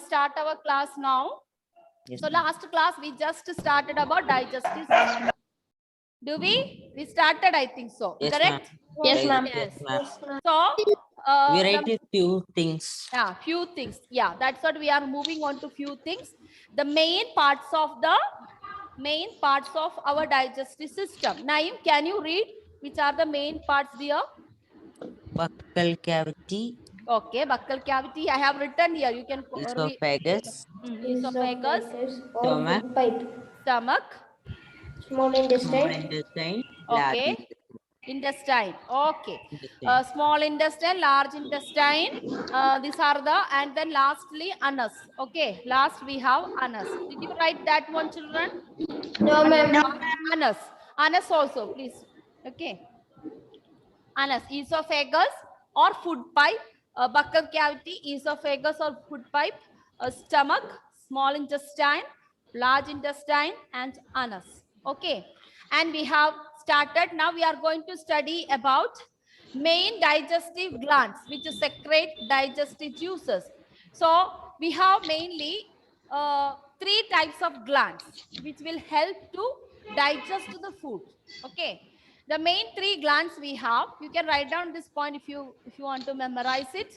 start our class now. Yes, So ma'am. last class we just started about digestive system. Do we? We started, I think so. Yes, Correct? Yes, ma'am. Yes. ma'am. So We the write few things. yeah, few things. Yeah, that's what we are moving on to. Few things. The main parts of our digestive system. Naeem, can you read which are the main parts there? Buccal cavity, Okay, buccal cavity. I have written here. You can read. esophagus, Esophagus, or stomach, food pipe, stomach. small small intestine, intestine, large Okay, intestine. Okay, intestine. small intestine, large intestine. These are the, and then lastly anus. Okay, last we have anus. Did you write that one, children? no ma'am, Anus. Anus also, please. Okay. Anus, esophagus or food pipe, buccal cavity, esophagus or food pipe, stomach, small intestine, large intestine, and anus. Okay. And we have started. Now we are going to study about main digestive glands which secrete digestive juices. So we have mainly three types of glands which will help to digest the food. Okay. The main three glands we have, you can write down this point if you want to memorize it.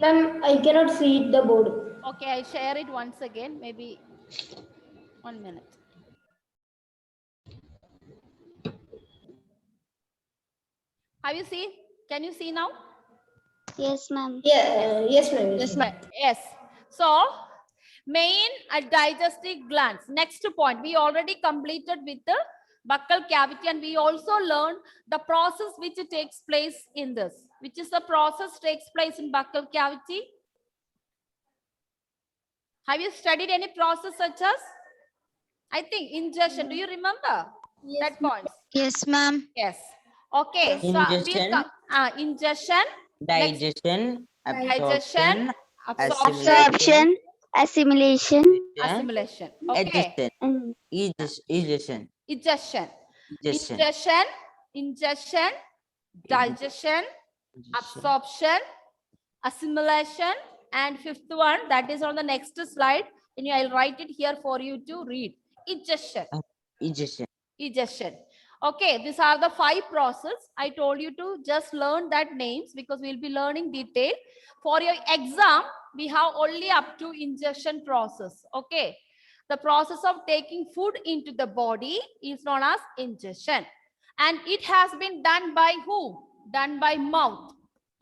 ma'am, I cannot see the board. Okay, I share it once again, maybe 1 minute. Have you seen? Can you see now? Yes, ma'am. Yeah, yes ma'am. Yes, ma'am. Yes. So, main digestive glands. Next point, we already completed with the buccal cavity, and we also learned the process which takes place in this. Which is the process takes place in buccal cavity? Have you studied any process such as? I think ingestion. Do you remember that point? Yes, ma'am. Yes. Okay. So Ingestion, ingestion, digestion, digestion, absorption, Absorption, assimilation, assimilation. Okay. addition, and egestion, Ingestion. digestion, Ingestion, digestion, absorption, assimilation, and fifth one, that is on the next slide. And I'll write it here for you to read. Ingestion. egestion. Egestion. Okay, these are the 5 processes. I told you to just learn that names because we'll be learning detail. For your exam, we have only up to ingestion process. Okay. The process of taking food into the body is known as ingestion. And it has been done by who? Done by mouth.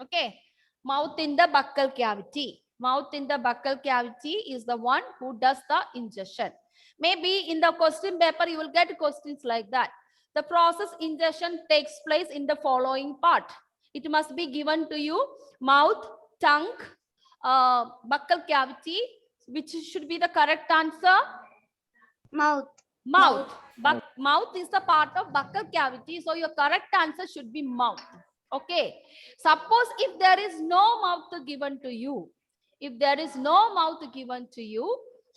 Okay. Mouth in the buccal cavity. Mouth in the buccal cavity is the one who does the ingestion. Maybe in the question paper, you will get questions like that. The process ingestion takes place in the following part. It must be given to you: mouth, tongue, buccal cavity. Which should be the correct answer? mouth. Mouth. But mouth is the part of buccal cavity. So your correct answer should be mouth. Okay. Suppose if there is no mouth given to you,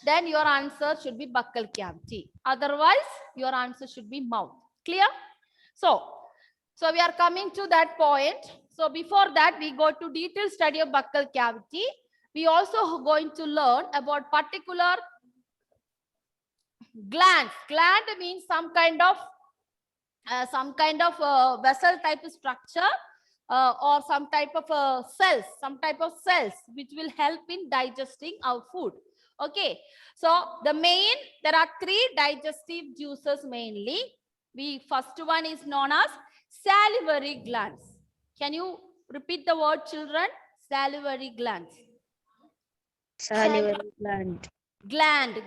then your answer should be buccal cavity. Otherwise, your answer should be mouth. Clear? So we are coming to that point. So before that, we go to detailed study of buccal cavity. We also going to learn about particular glands. Gland means some kind of vessel type structure or some type of cells which will help in digesting our food. Okay, so there are 3 digestive juices mainly. First one is known as salivary glands. Can you repeat the word, children? Salivary glands. Salivary gland. Gland,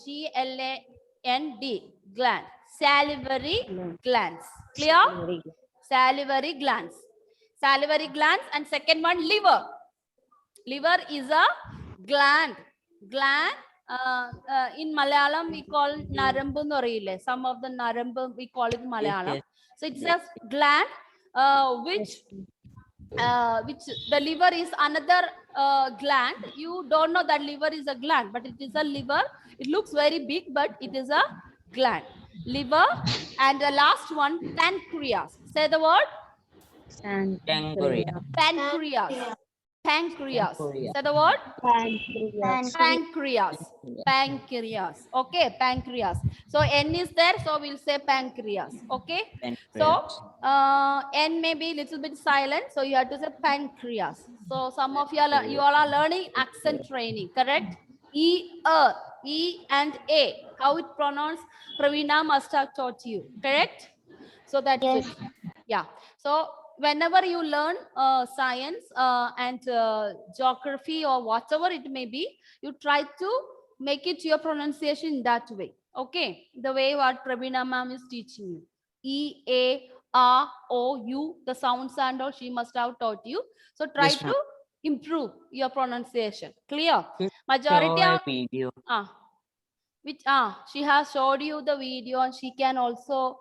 G-L-A-N-D, gland. Salivary glands. Clear? Salivary glands. Salivary glands. And second one, liver. Liver is a gland. In Malayalam, we call Narambu Norille. Some of the Narambu, we call it Malayalam. Yes. So it's a gland which the liver is another gland. You don't know that liver is a gland, but it is a liver. It looks very big, but it is a gland. Liver. And the last one, pancreas. Say the word. Pancreas. Pancreas. Pancreas. Pancreas. Is that the word? Pancreas. Pancreas. Pancreas. Okay, pancreas. So N is there, so we'll say pancreas. Okay. So N may be little bit silent, so you have to say pancreas. So some of you all are learning accent training, correct? E and A. How it pronounced? Pravina must have taught you, correct? So that's Yes. it. Yeah. So whenever you learn science and geography or whatever it may be, you try to make it your pronunciation in that way. Okay. The way what Pravina ma'am is teaching you. E, A, R, O, U, the sounds and all she must have taught you. So try Yes, ma'am. to improve your pronunciation. Clear? Yes, Majority Show a of video. which she has showed you the video and she can also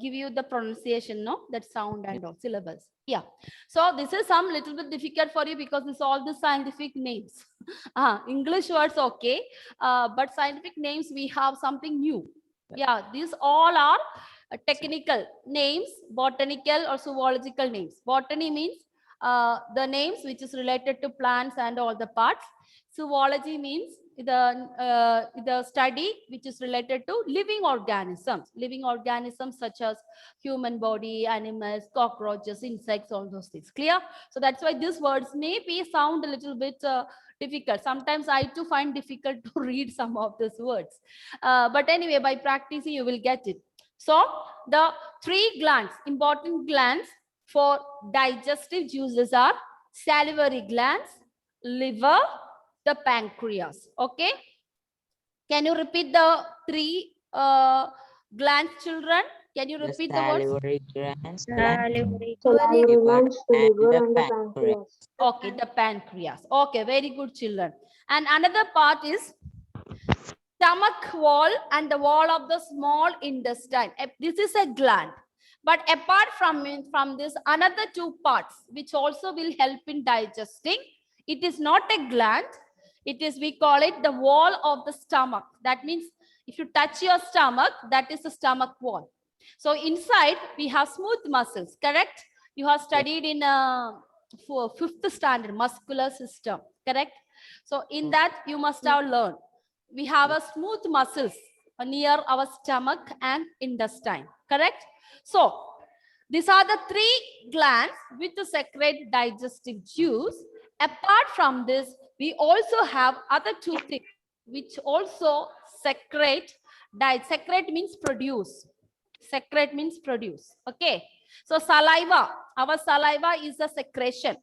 give you the pronunciation, no, that sound and all syllables. Yeah. So this is some little bit difficult for you because it's all the scientific names. English words okay, but scientific names we have something new. Yeah, these all are technical names, botanical or zoological names. Botany means the names which is related to plants and all the parts. Zoology means the study which is related to living organisms such as human body, animals, cockroaches, insects, all those things. Clear? So that's why these words may be sound a little bit difficult. Sometimes I too find difficult to read some of these words, but anyway, by practicing you will get it. So the three glands, important glands for digestive juices are salivary glands, liver, the pancreas. Okay. Can you repeat the three glands, children? Can you The repeat the words? salivary glands, Salivary liver, glands, the and liver, the and the pancreas. pancreas. Okay, the pancreas. Okay, very good, children. And another part is stomach wall and the wall of the small intestine. This is a gland. But apart from this, another two parts which also will help in digesting. It is not a gland. It is, we call it the wall of the stomach. That means if you touch your stomach, that is the stomach wall. So inside we have smooth muscles, correct? You have studied in for 5th standard muscular system, correct? So in that you must have learned. We have a smooth muscles near our stomach and intestine, correct? So these are the three glands which secrete digestive juice. Apart from this, we also have other two things which also secrete. Secrete means produce. Secrete means produce. Okay. So saliva, our saliva is a secretion.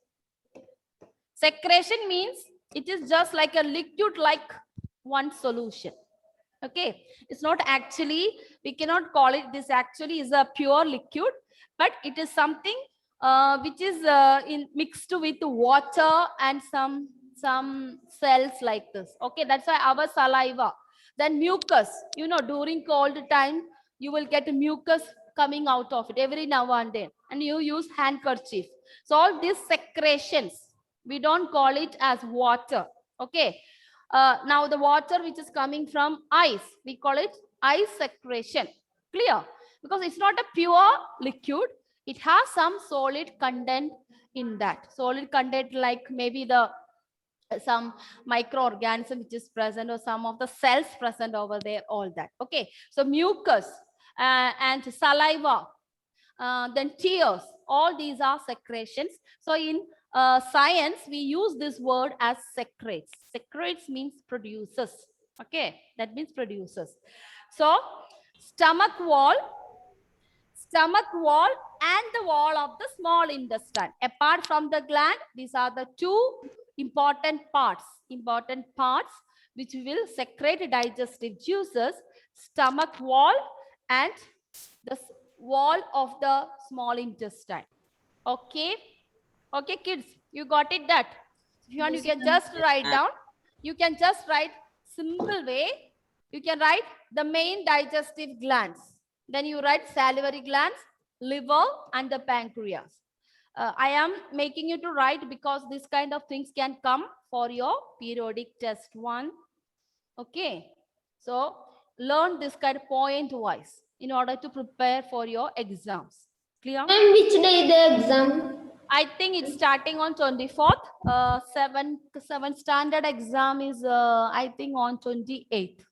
Secretion means it is just like a liquid, like one solution. Okay. It's not actually, we cannot call it, this actually is a pure liquid, but it is something which is mixed with water and some cells like this. Okay. That's why our saliva. Then mucus, you know, during cold time, you will get mucus coming out of it every now and then, and you use handkerchief. So all these secretions, we don't call it as water. Okay. Now the water which is coming from eyes, we call it eye secretion. Clear? Because it's not a pure liquid. It has some solid content in that. Solid content like maybe the some microorganism which is present or some of the cells present over there, all that. Okay. So mucus and saliva, then tears, all these are secretions. So in science, we use this word as secretes. Secretes means produces. Okay, that means produces. So stomach wall and the wall of the small intestine. Apart from the gland, these are the two important parts which will secrete digestive juices: stomach wall and the wall of the small intestine. Okay. Okay, kids, you got it that? If you want, you can just write down. You can just write simple way. You can write the main digestive glands. Then you write salivary glands, liver, and the pancreas. I am making you to write because this kind of things can come for your periodic test 1. Okay. So learn this kind of point wise in order to prepare for your exams. Clear? And which day the exam? I think it's starting on 24th. Seventh standard exam is, I think, on 28th.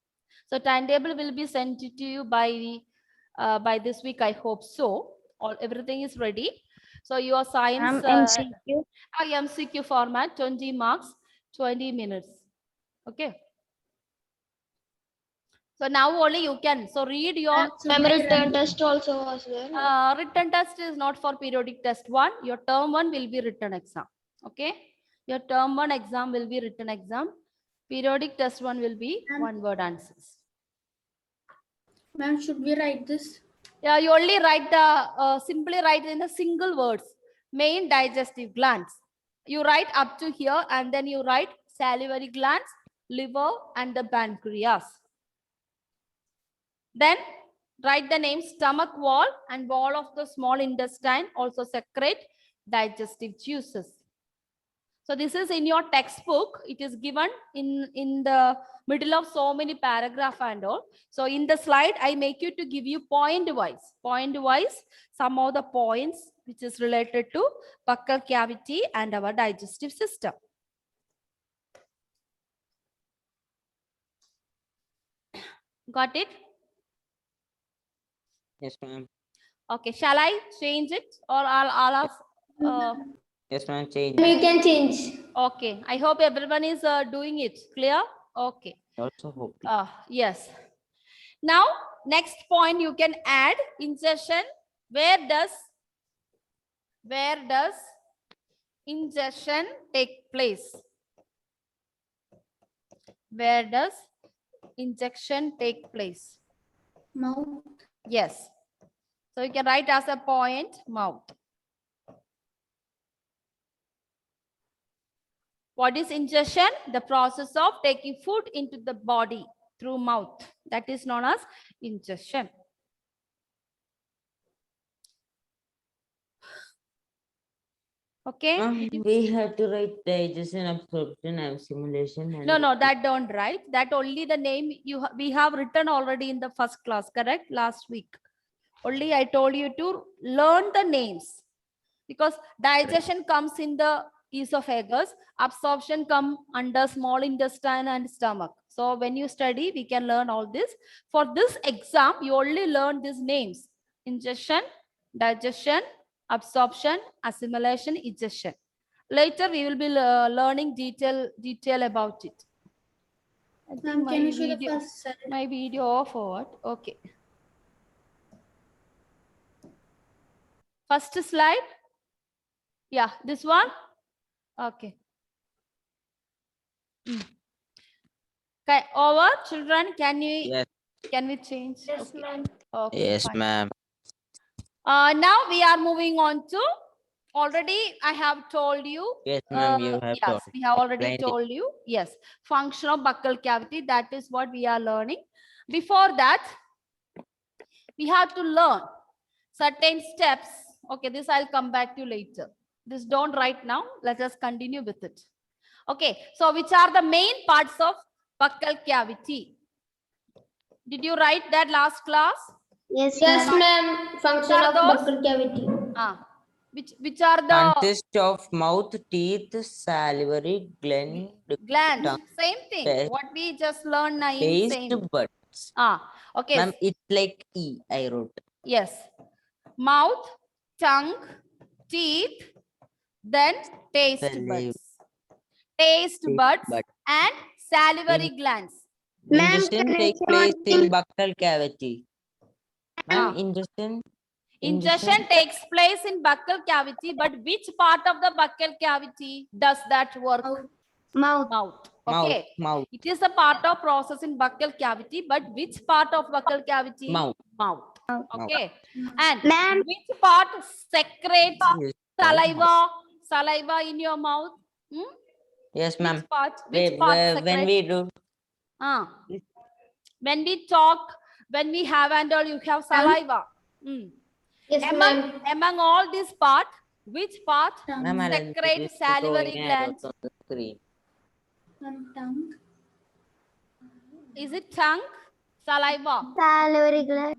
So timetable will be sent to you by this week. I hope so. Everything is ready. So your science MCQ. MCQ format, 20 marks, 20 minutes. Okay. So now only you can. So read your Written test also was there. written test is not for periodic test 1. Your term 1 will be written exam. Okay. Your term 1 exam will be written exam. Periodic test 1 will be one word answers. Ma'am, should we write this? Yeah, you only write the simply write in the single words. Main digestive glands. You write up to here and then you write salivary glands, liver, and the pancreas. Then write the name stomach wall and wall of the small intestine also secrete digestive juices. So this is in your textbook. It is given in the middle of so many paragraph and all. So in the slide, I make you to give you point wise, some of the points which is related to buccal cavity and our digestive system. Got it? Yes, ma'am. Okay, shall I change it or I'll ask? Yes, ma'am. Change. We can change. Okay, I hope everyone is doing it. Clear? Okay. Also hope. Yes. Now, next point you can add ingestion. Where does ingestion take place? Where does injection take place? Mouth. Yes. So you can write as a point mouth. What is ingestion? The process of taking food into the body through mouth. That is known as ingestion. Okay. We have to write digestion, absorption, and assimilation. And No, that don't write. That only the name we have written already in the first class, correct? Last week. Only I told you to learn the names because digestion comes in the esophagus, absorption come under small intestine and stomach. So when you study, we can learn all this. For this exam, you only learn these names: ingestion, digestion, absorption, assimilation, egestion. Later, we will be learning detail about it. I think Ma'am, can you show the first slide? my video off or what? Okay. First slide. Yeah, this one. Okay. Okay, over children. Can Yes. we change? Yes, Okay. ma'am. Okay, Yes, fine. ma'am. Now we are moving on to. Already I have told you. Yes, ma'am. You have Yes, we have already explained it. told you. Yes, function of buccal cavity. That is what we are learning. Before that, we have to learn certain steps. Okay, this I'll come back to later. This don't write now. Let us continue with it. Okay, so which are the main parts of buccal cavity? Did you write that last class? Yes, Yes, ma'am. ma'am. Function What are of those? buccal cavity. Which are the Consist of mouth, teeth, salivary gland, glands? tongue, Same thing. taste, What we just learned now in taste same. buds. Okay. Ma'am, it's like E, I wrote. Yes. Mouth, tongue, teeth, then taste Saliva. buds. Taste buds But and salivary glands. Ma'am, ingestion can I takes say place one in thing? buccal cavity. Ma'am, Ah. ingestion Ingestion takes place in buccal cavity, but which part of the buccal cavity does that work? Mouth. Mouth. Okay. mouth, It is a part of process in buccal cavity, but which part of buccal cavity? mouth. Mouth. Mouth. Okay. And Ma'am. which part secretes Yes, saliva in your mouth? yes, ma'am. Which part? Which part When secretes? we do, When we talk, when we have and all, you have saliva. Yes, ma'am. Among all this part, which part ma'am, I'll secretes just salivary drawing arrows glands? on the screen. Tongue. Is it tongue? Saliva. Salivary gland.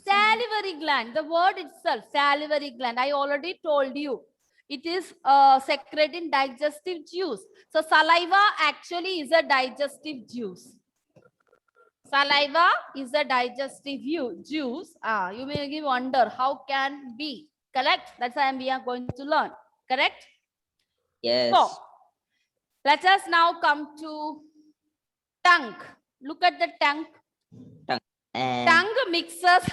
Salivary gland. The word itself, salivary gland. I already told you. It is secreting digestive juice. So saliva actually is a digestive juice. Saliva is a digestive juice. You may wonder how can be. Correct? That's why we are going to learn. Correct? Yes. So let us now come to tongue. Look at the tongue. And Tongue mixes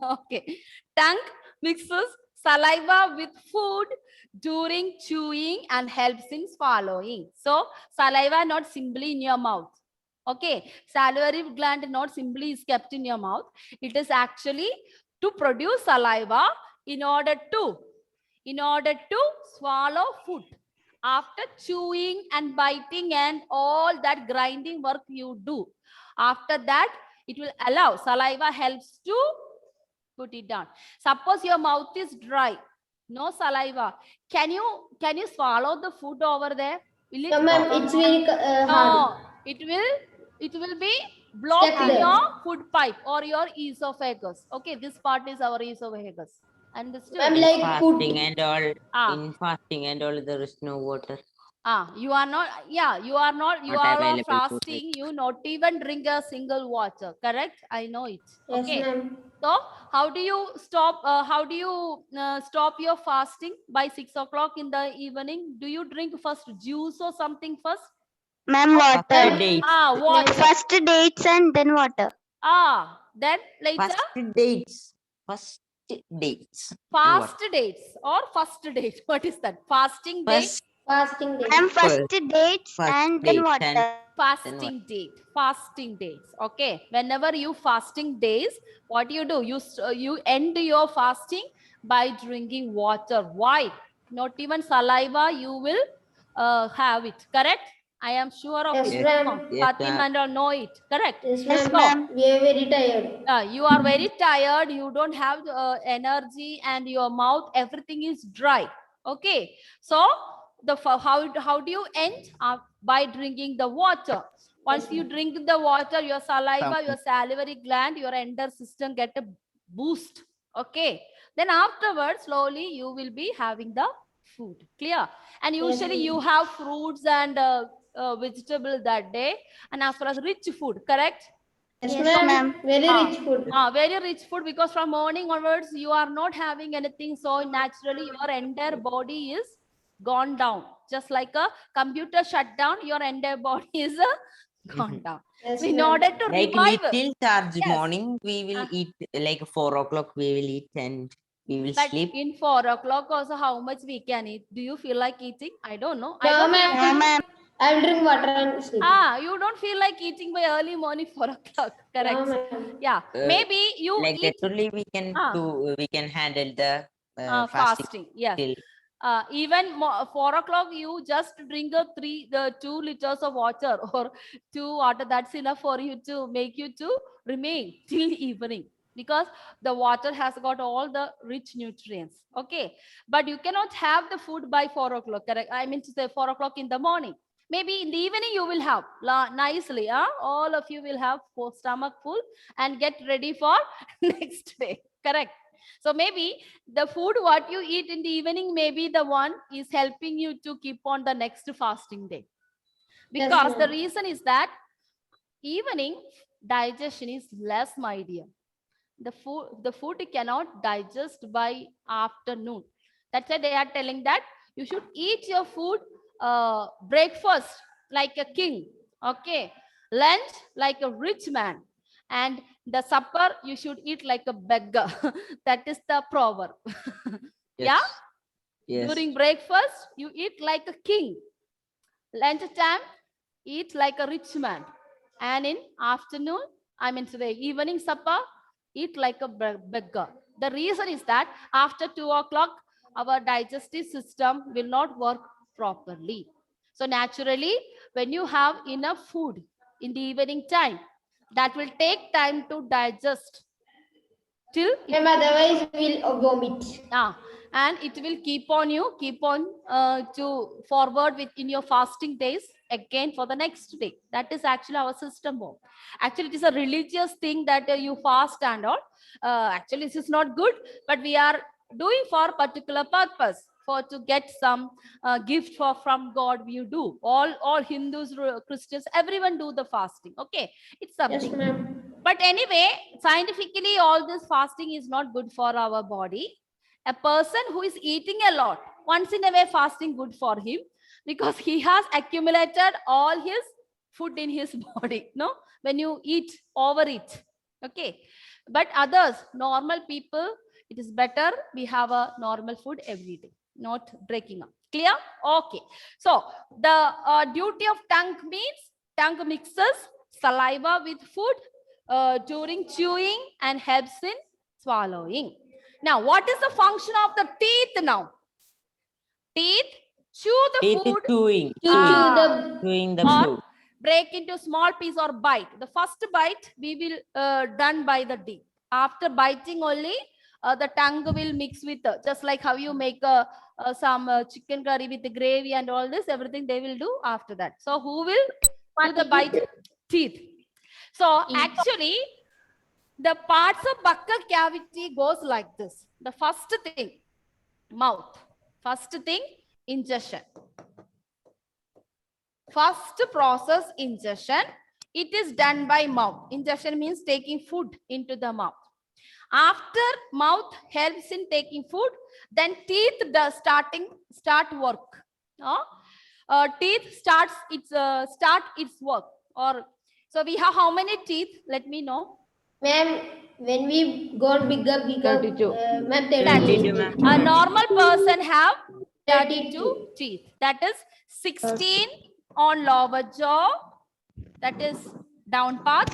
okay. Tongue mixes saliva with food during chewing and helps in swallowing. So saliva not simply in your mouth. Okay, salivary gland not simply is kept in your mouth. It is actually to produce saliva in order to swallow food. After chewing and biting and all that grinding work you do, after that it will allow saliva helps to put it down. Suppose your mouth is dry, no saliva. Can you swallow the food over there? Will it No, ma'am, it's very hard. no, it will be blocked Stuck in there. your food pipe or your esophagus. Okay, this part is our esophagus. Understood? Ma'am, in like food. fasting and all, Ah. in fasting and all, there is no water. You are not, yeah, you are Not on available to fasting. You not even drink a single water. Correct? I know it. Yes, Okay. ma'am. So how do you stop? Stop your fasting by 6 o'clock in the evening? Do you drink first juice or something first? Ma'am, First water. dates. Water. First dates and then water. Then later First dates. First dates. fast dates or first date. What is that? Fasting date. First Fasting day. Ma'am, first dates First and then dates water. and- Fasting days. Okay, whenever you fasting days, what you do, you end your fasting by drinking water. Why? Not even saliva you will have it. Correct? I am sure of Yes, it. ma'am. Yes, Fatima and all know it. Correct? Yes, Yes, ma'am. ma'am. We are very tired. You are very tired, you don't have energy, and your mouth, everything is dry. Okay, so how do you end? By drinking the water. Once Yes, you ma'am. drink the water, your saliva, Some- your salivary gland, your entire system get a boost. Okay, then afterwards slowly you will be having the food. Clear? And Yes, usually ma'am. you have fruits and vegetable that day, and as well as rich food. Correct? Yes, Yes, ma'am. ma'am. Very Ah. rich food. Very rich food, because from morning onwards you are not having anything, so naturally your entire body is gone down, just like a computer shut down, your entire body is gone down. Yes, So in ma'am. order to Like revive, little charge Yes. morning, we will Ah. eat like 4 o'clock. We will eat and we will but sleep. in 4 o'clock also, how much we can eat? Do you feel like eating? I don't know. I No, don't No, ma'am. ma'am. I'll drink water and sleep. you don't feel like eating by early morning 4 o'clock. No, Correct? ma'am. Yeah, maybe you Like eat that only we can Ah. do. We can handle the fasting fasting. Yes. till Even 4 o'clock, you just drink the 2 liters of water or 2 water. That's enough for you to make you to remain till evening, because the water has got all the rich nutrients. Okay, but you cannot have the food by 4 o'clock. Correct? I mean to say 4 o'clock in the morning. Maybe in the evening you will have nicely. All of you will have stomach full and get ready for next day. Correct? So maybe the food what you eat in the evening may be the one is helping you to keep on the next fasting day. Yes, Because the ma'am. reason is that evening digestion is less, my dear. The food cannot digest by afternoon. That's why they are telling that you should eat your food breakfast like a king. Okay. Lunch like a rich man. And the supper you should eat like a beggar. That is the proverb. Yeah? Yes. During breakfast, you eat like a king. Lunchtime, eat like a rich man. And in afternoon, I mean today, evening supper, eat like a beggar. The reason is that after 2 o'clock, our digestive system will not work properly. So naturally, when you have enough food in the evening time, that will take time to digest till it Ma'am, otherwise we'll vomit. and it will keep on to forward in your fasting days again for the next day. That is actually our system work. Actually, it is a religious thing that you fast and all. Actually, this is not good, but we are doing for particular purpose. for to get some gift from God. You do all Hindus, Christians, everyone do the fasting. Okay, it's Yes, something. ma'am. But anyway, scientifically, all this fasting is not good for our body. A person who is eating a lot, once in a way, fasting good for him because he has accumulated all his food in his body. No, when you eat, overeat. Okay, but others, normal people, it is better we have a normal food every day, not breaking up. Clear? Okay. So the duty of tongue means tongue mixes saliva with food during chewing and helps in swallowing. Now, what is the function of the teeth now? Teeth chew the Teeth is food, chewing, Ah. chewing the Or food. break into small piece or bite. The first bite we will done by the teeth. After biting only, the tongue will mix with just like how you make some chicken curry with the gravy and all this, everything they will do after that. So who will do the bite? Teeth. So actually, the parts of buccal cavity goes like this. The first thing, mouth. First thing, ingestion. First process, ingestion. It is done by mouth. Ingestion means taking food into the mouth. After mouth helps in taking food, then teeth does start work. Teeth starts its work. Or so we have how many teeth? Let me know. Ma'am, when we got bigger, 32. ma'am, 32, 32. ma'am. A normal person have 32 32 teeth. That is 16 on lower jaw. That is down part.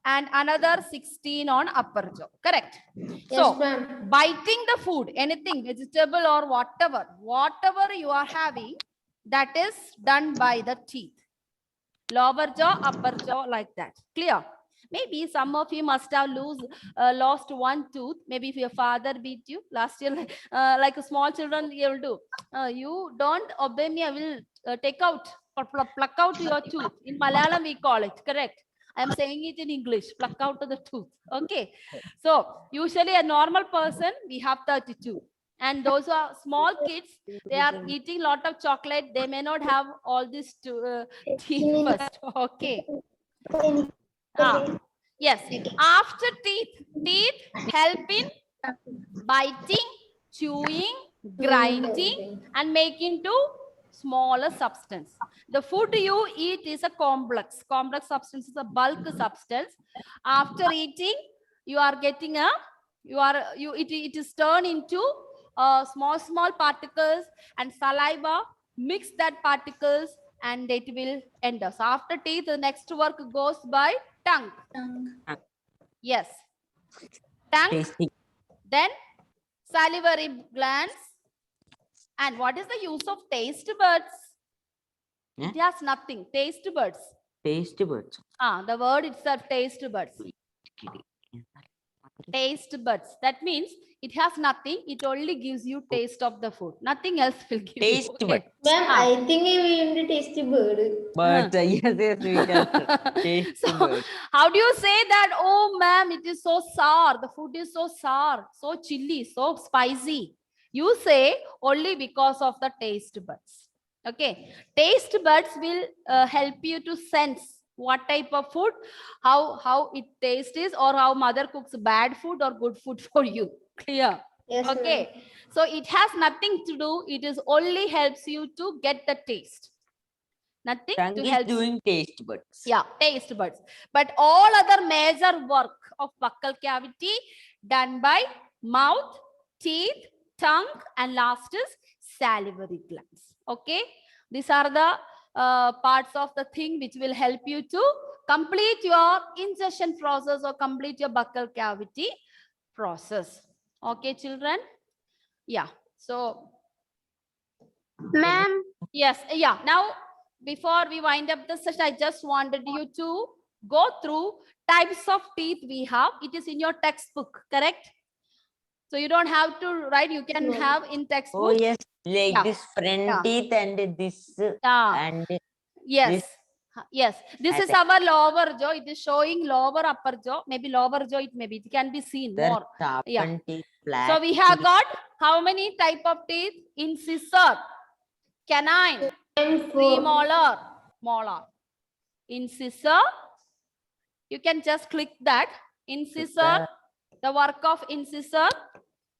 And another 16 on upper jaw. Correct? Yes, So, ma'am. biting the food, anything, vegetable or whatever you are having, that is done by the teeth. Lower jaw, upper jaw, like that. Clear? Maybe some of you must have lost one tooth. Maybe if your father beat you last year, like small children, you will do. You don't obey me, I will take out or pluck out your tooth. In Malayalam, we call it, correct? I am saying it in English, pluck out the tooth. Okay. So usually a normal person, we have 32. And those who are small kids, they are eating lot of chocolate. They may not have all these teeth first. Okay. Yes. After teeth help in biting, chewing, grinding, and making to smaller substance. The food you eat is a complex. Complex substance is a bulk substance. After eating, you are getting it is turned into small particles and saliva. Mix that particles and it will end us. After teeth, the next work goes by tongue. Yes. Tongue. Tasting. Then salivary glands. And what is the use of taste buds? Yeah. It has nothing. Taste buds. Taste buds. The word itself, taste buds. Taste buds. That means it has nothing. It only gives you taste of the food. Nothing else will give Taste you. bud. Ma'am, I think we will be tasty bird. But yes, we can. Taste So, bud. how do you say that? Oh, ma'am, it is so sour. The food is so sour, so chilly, so spicy. You say only because of the taste buds. Okay. Taste buds will help you to sense what type of food, how it tastes is, or how mother cooks bad food or good food for you. Clear? Yes, Okay. ma'am. So it has nothing to do. It is only helps you to get the taste. Nothing Tongue to is help. doing taste buds. Yeah, taste buds. But all other major work of buccal cavity done by mouth, teeth, tongue, and last is salivary glands. Okay. These are the parts of the thing which will help you to complete your ingestion process or complete your buccal cavity process. Okay, children? Yeah. So, Ma'am, yes. Yeah. Now, before we wind up the session, I just wanted you to go through types of teeth we have. It is in your textbook, correct? So you don't have to write. You can have in textbook. Oh yes, like Yeah. this front Yeah. teeth and this and Yes. Yes. This I is our lower jaw. It is showing lower upper jaw. Maybe lower jaw. It can be seen the more. sharpened Yeah. teeth, flat So we have teeth. got How many type of teeth? Incisor, canine, And 4. premolar, molar. Incisor, you can just click that. Incisor, the work of incisor,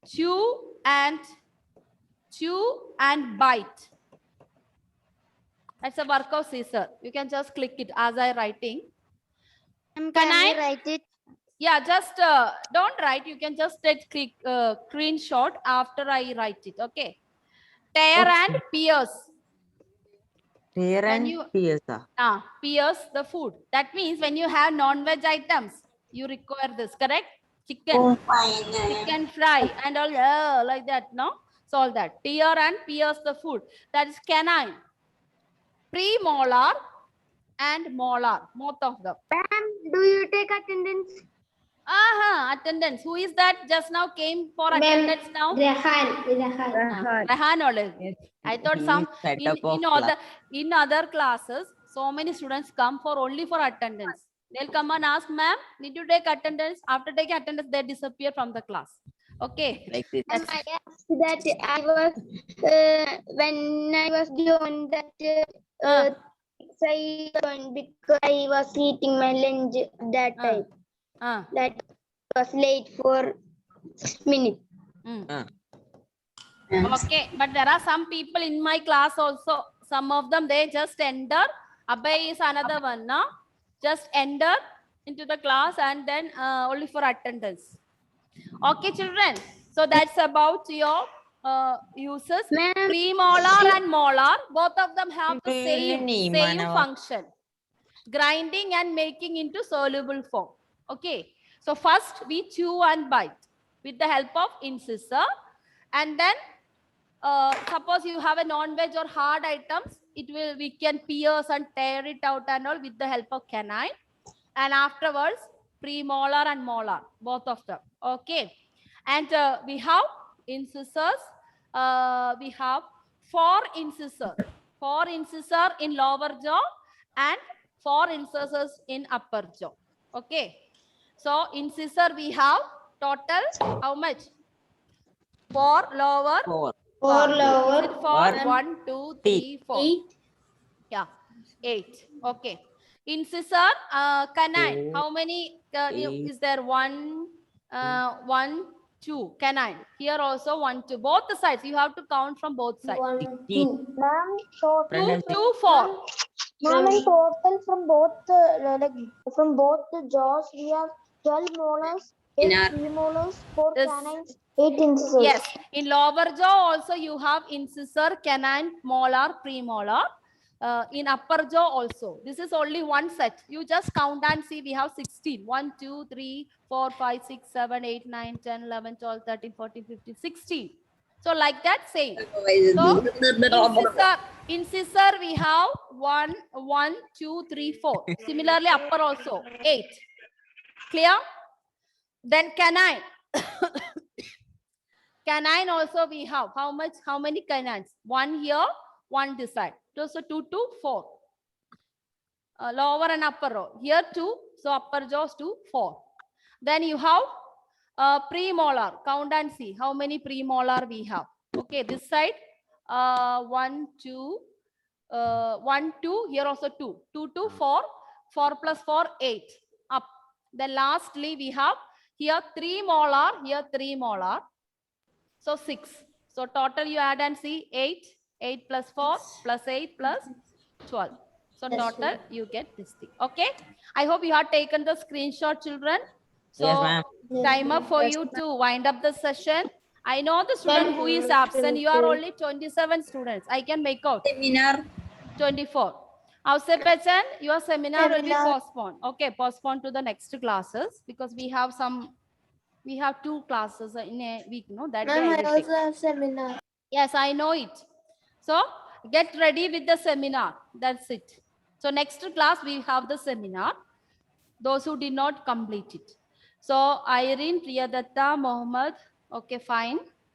chew and bite. That's the work of scissor. You can just click it as I writing. Ma'am, Can can I- I write it? Yeah, just don't write. You can just take screenshot after I write it. Okay. Tear and pierce. Tear When and you- pierce. Pierce the food. That means when you have non-veg items, you require this, correct? Chicken, chicken fry and all like that, no? So all that. Tear and pierce the food. That is canine. Premolar and molar, both of them. Ma'am, do you take attendance? Attendance. Who is that just now came for Ma'am, attendance now? Rehan. Rehan only. Yes, I thought he some is head up of in other classes, so many students come for only for attendance. They'll come and ask, ma'am, need you take attendance? After taking attendance, they disappear from the class. Okay. like this. Ma'am, I asked that I was when I was doing that I joined because I was eating my lunch that Ah. time. Uh, That was late for minute. Okay, but there are some people in my class also. Some of them they just enter. Abhay is another one, no? Just enter into the class and then only for attendance. Okay, children. So that's about your uses. Ma'am, Premolar and molar, both of them have the same Manava. function. Grinding and making into soluble form. Okay. So first we chew and bite with the help of incisor, and then suppose you have a non-veg or hard items, we can pierce and tear it out and all with the help of canine, and afterwards premolar and molar, both of them. Okay. And we have incisors. We have 4 incisor in lower jaw and 4 incisors in upper jaw. Okay. So incisor we have total how much? 4 lower. 4. 4 Is lower. it 4? One. 1, 2, 3, 4. 8. Yeah, 8. Okay. Incisor, canine. Four, How many eight. is there? 1, 1, 2. Canine. Here also 1, 2. Both the sides. You have to count from both sides. 1, 16. 2. ma'am, total. 2, 2, 4. Ma'am, in total from both the jaws we have 12 molars, 8 premolars, 4 This- canines, 8 incisors. Yes. In lower jaw also you have incisor, canine, molar, premolar. In upper jaw also. This is only one set. You just count and see we have 16. 1, 2, 3, 4, 5, 6, 7, 8, 9, 10, 11, 12, 13, 14, 15, 16. So like that same. So incisor we have 1, 1, 2, 3, 4. Similarly upper also 8. Clear? Then canine. Canine also we have. How much? How many canines? 1 here, 1 this side. So 2 to 4. Lower and upper row. Here 2. So upper jaws 2, 4. Then you have premolar. Count and see how many premolar we have. Okay, this side 1, 2, 1, 2. Here also 2. 2 to 4. 4 plus 4, 8. Up. Then lastly we have here 3 molar. Here 3 molar. So 6. So total you add and see 8. 8 plus 4 plus 8 plus 12. So Yes, total ma'am. you get this thing. Okay. I hope you have taken the screenshot, children. So Yes, ma'am. time up for you to wind up the session. I know the student who is absent. You are only 27 students. I can make out. Seminar. 24. Pechan, your seminar will be Seminar. postponed. Okay, postponed to the next classes because we have 2 classes in a week. No, that day I will take. have seminar. Yes, I know it. So get ready with the seminar. That's it. So next class we have the seminar. Those who did not complete it. So Irene, Priyadatta, Mohammed. Okay, fine.